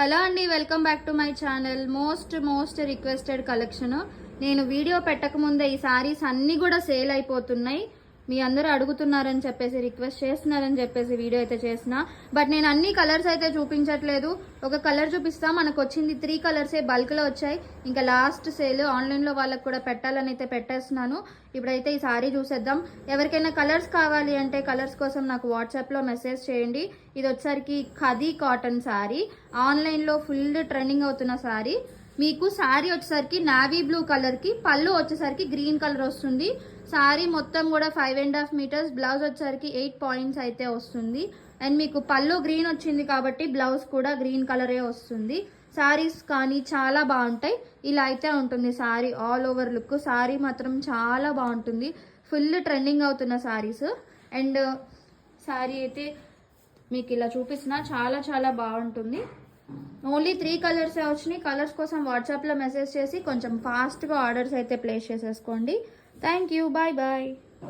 Hello అండి, welcome back to my channel. Most requested collection. నేను video పెట్టకముందే ఈ సారీస్ అన్నీ కూడా సేల్ అయిపోతున్నాయి. మీ అందరూ అడుగుతున్నారని చెప్పేసి, రిక్వెస్ట్ చేస్తున్నారని చెప్పేసి వీడియో అయితే చేసిన. బట్ నేను అన్ని కలర్స్ అయితే చూపించట్లేదు. ఒక కలర్ చూపిస్తా. మనకు వచ్చింది 3 కలర్సే బల్క్లో వచ్చాయి. ఇంకా లాస్ట్ సేల్ ఆన్లైన్లో వాళ్ళకి కూడా పెట్టాలని అయితే పెట్టేస్తున్నాను. ఇప్పుడైతే ఈ సారీ చూసేద్దాం. ఎవరికైనా కలర్స్ కావాలి అంటే కలర్స్ కోసం నాకు వాట్సాప్లో మెసేజ్ చేయండి. ఇది వచ్చేసరికి ఖదీ కాటన్ సారీ. ఆన్లైన్లో ఫుల్ ట్రెండింగ్ అవుతున్న సారీ. మీకు సారీ వచ్చేసరికి నావీ బ్లూ కలర్కి, పళ్ళు వచ్చేసరికి గ్రీన్ కలర్ వస్తుంది. సారీ మొత్తం కూడా 5.5 మీటర్స్. బ్లౌజ్ వచ్చేసరికి 8 పాయింట్స్ అయితే వస్తుంది. అండ్ మీకు పళ్ళు గ్రీన్ వచ్చింది కాబట్టి బ్లౌజ్ కూడా గ్రీన్ కలరే వస్తుంది. సారీస్ కానీ చాలా బాగుంటాయి. ఇలా అయితే ఉంటుంది sorry all over look. Sorry మాత్రం చాలా బాగుంటుంది. ఫుల్ ట్రెండింగ్ అవుతున్న సారీస్. అండ్ సారీ అయితే మీకు ఇలా చూపిస్తున్నా, చాలా బాగుంటుంది. ఓన్లీ 3 కలర్సే వచ్చినాయి. కలర్స్ కోసం వాట్సాప్లో మెసేజ్ చేసి కొంచెం ఫాస్ట్గా ఆర్డర్స్ అయితే ప్లేస్ చేసేసుకోండి. Thank you, bye.